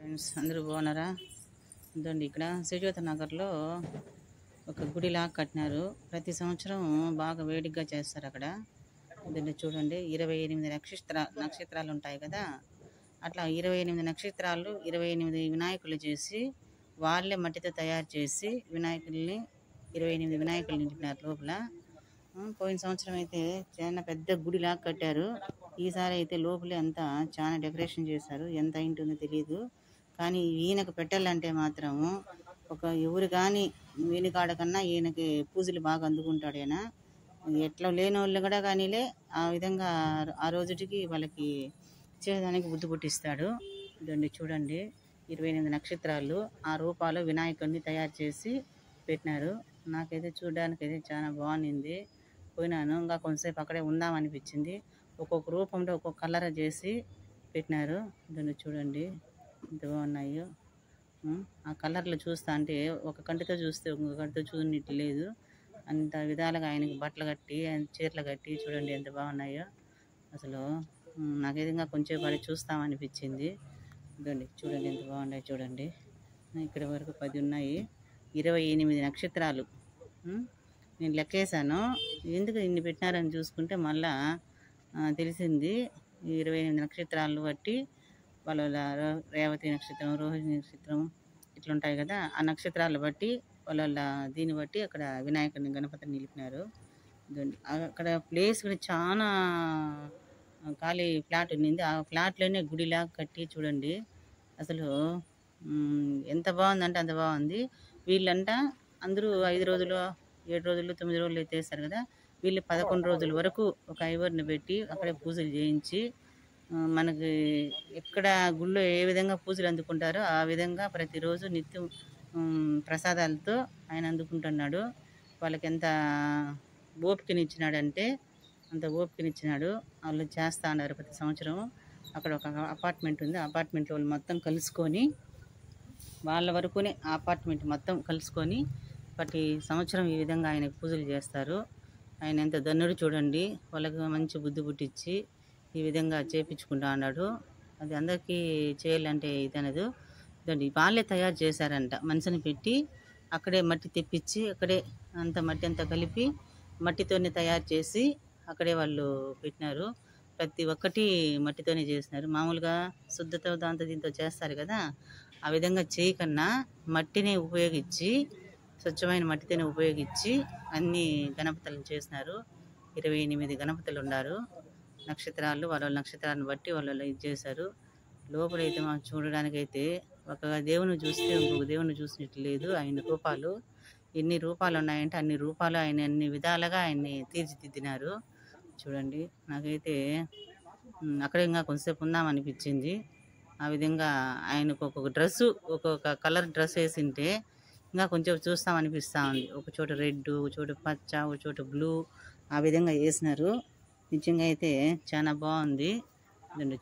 Friends అందరూ బాగున్నారా? ఇదండి ఇక్కడ సుజాత నగర్లో ఒక గుడిలాగా కట్టినారు. ప్రతి సంవత్సరం బాగా వేడిగ్గా చేస్తారు అక్కడ. ఇదండి చూడండి, 28 నక్షత్రాలు ఉంటాయి కదా, అట్లా 28 నక్షత్రాలు 28 వినాయకులు చేసి వాళ్ళే మట్టితో తయారు చేసి వినాయకుల్ని 28 వినాయకులు నింపినారు లోపల. పోయిన సంవత్సరం అయితే చాలా పెద్ద గుడిలాగా కట్టారు. ఈసారి అయితే లోపలే అంతా చాలా డెకరేషన్ చేశారు. ఎంత అయింటుందో తెలియదు, కానీ ఈయనకు పెట్టాలంటే మాత్రం ఒక ఎవరు కానీ వీనికాడ కన్నా ఈయనకి పూజలు బాగా అందుకుంటాడు. ఈయన ఎట్లా లేని వాళ్ళు కూడా కానీలే ఆ విధంగా ఆ రోజుటికి వాళ్ళకి చేయడానికి బుద్ధి పుట్టిస్తాడు. ఇదండి చూడండి, 28 నక్షత్రాలు ఆ రూపాలు వినాయకుడిని తయారు చేసి పెట్టినారు. నాకైతే చూడడానికి అయితే చాలా బాగుంది. పోయినాను, ఇంకా కొంతసేపు అక్కడే ఉందామనిపించింది. ఒక్కొక్క రూపంలో ఒక్కొక్క కలర్ చేసి పెట్టినారు. ఇదండి చూడండి ఎంత బాగున్నాయో. ఆ కలర్లు చూస్తా అంటే ఒక కంటితో చూస్తే ఇంకొక కంటితో చూడనిట్టు లేదు. అంత విధాలుగా ఆయనకి బట్టలు కట్టి ఆయన చీరలు కట్టి చూడండి ఎంత బాగున్నాయో. అసలు నాకైతే ఇంకా కొంచెం పడి చూస్తామనిపించింది. ఇదండి చూడండి ఎంత బాగున్నాయి చూడండి. ఇక్కడ వరకు 10 ఉన్నాయి, 28 నక్షత్రాలు. నేను లెక్కేసాను, ఎందుకు ఇన్ని పెట్టినారని చూసుకుంటే మళ్ళా తెలిసింది. 28 నక్షత్రాలు బట్టి వాళ్ళ రేవతి నక్షత్రం, రోహిణి నక్షత్రం ఇట్లుంటాయి కదా, ఆ నక్షత్రాలు బట్టి వాళ్ళ దీన్ని బట్టి అక్కడ వినాయకుడిని గణపతిని నిలిపినారు. అక్కడ ప్లేస్ కూడా చాలా ఖాళీ ఫ్లాట్ ఉన్నింది. ఆ ఫ్లాట్లోనే గుడిలాగా కట్టి చూడండి అసలు ఎంత బాగుందంటే అంత బాగుంది. వీళ్ళంట అందరూ 5 రోజులు 7 రోజులు 9 రోజులు ఎత్తేస్తారు కదా, వీళ్ళు 11 రోజుల వరకు ఒక ఐవర్ని పెట్టి అక్కడే పూజలు చేయించి మనకి ఎక్కడ గుళ్ళో ఏ విధంగా పూజలు అందుకుంటారో ఆ విధంగా ప్రతిరోజు నిత్యం ప్రసాదాలతో ఆయన అందుకుంటున్నాడు. వాళ్ళకి ఎంత ఓపికనిచ్చినాడంటే అంత ఓపికనిచ్చినాడు. వాళ్ళు చేస్తూ ఉన్నారు ప్రతి సంవత్సరం. అక్కడ ఒక అపార్ట్మెంట్ ఉంది, అపార్ట్మెంట్లో వాళ్ళు మొత్తం కలుసుకొని వాళ్ళ వరకునే ఆ అపార్ట్మెంట్ మొత్తం కలుసుకొని ప్రతి సంవత్సరం ఈ విధంగా ఆయనకు పూజలు చేస్తారు. ఆయన ఎంత ధన్యుడు చూడండి, వాళ్ళకి మంచి బుద్ధి పుట్టించి ఈ విధంగా చేపించుకుంటా అన్నాడు. అది అందరికీ చేయాలంటే ఇదనదు. దాన్ని వాళ్ళే తయారు చేశారంట, మనిషిని పెట్టి అక్కడే మట్టి తెప్పించి అక్కడే అంత మట్టి అంతా కలిపి మట్టితోనే తయారు చేసి అక్కడే వాళ్ళు పెట్టినారు. ప్రతి ఒక్కటి మట్టితోనే చేసినారు. మామూలుగా శుద్ధతో దాంతో దీంతో చేస్తారు కదా, ఆ విధంగా చేయకన్నా మట్టిని ఉపయోగించి స్వచ్ఛమైన మట్టితోనే ఉపయోగించి అన్ని గణపతులను చేసినారు. 28 గణపతులు ఉన్నారు. నక్షత్రాలు వాళ్ళ నక్షత్రాలను బట్టి వాళ్ళు ఇది చేశారు. లోపలైతే మనం చూడడానికైతే ఒక దేవుని చూస్తే ఇంకొక దేవుని చూసినట్టు లేదు. ఆయన రూపాలు ఎన్ని రూపాలు ఉన్నాయంటే అన్ని రూపాలు ఆయన అన్ని విధాలుగా ఆయన్ని తీర్చిదిద్దినారు. చూడండి, నాకైతే అక్కడే ఇంకా కొంతసేపు ఉందామనిపించింది. ఆ విధంగా ఆయనకు ఒక్కొక్క డ్రెస్సు ఒక్కొక్క కలర్ డ్రెస్ వేసింటే ఇంకా కొంచెం చూస్తామనిపిస్తూ ఉంది. ఒక చోట రెడ్, ఒక చోట పచ్చ, ఒక చోట బ్లూ, ఆ విధంగా వేసినారు. నిజంగా అయితే చాలా బాగుంది.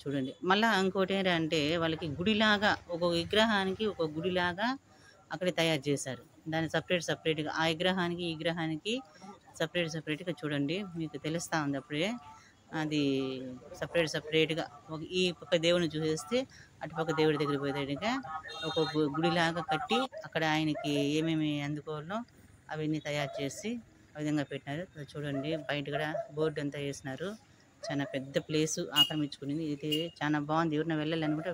చూడండి, మళ్ళీ ఇంకోటి ఏంటంటే వాళ్ళకి గుడిలాగా ఒక్కొక్క విగ్రహానికి ఒక గుడిలాగా అక్కడే తయారు చేశారు. దాన్ని సపరేట్గా ఆ విగ్రహానికి ఈ విగ్రహానికి సపరేట్గా చూడండి, మీకు తెలుస్తూ ఉంది అప్పుడే. అది సపరేట్గా ఈ పక్క దేవుని చూసేస్తే అటుపక్క దేవుడి దగ్గర పోయేటట్టుగా ఒక గుడిలాగా కట్టి అక్కడ ఆయనకి ఏమేమి అందుకోవాలో అవన్నీ తయారు చేసి ఆ విధంగా పెట్టినారు. చూడండి, బయట కూడా బోర్డు అంతా వేసినారు. చాలా పెద్ద ప్లేసు ఆక్రమించుకునింది. ఇది చాలా బాగుంది. ఎవరైనా వెళ్ళాలనుకుంటే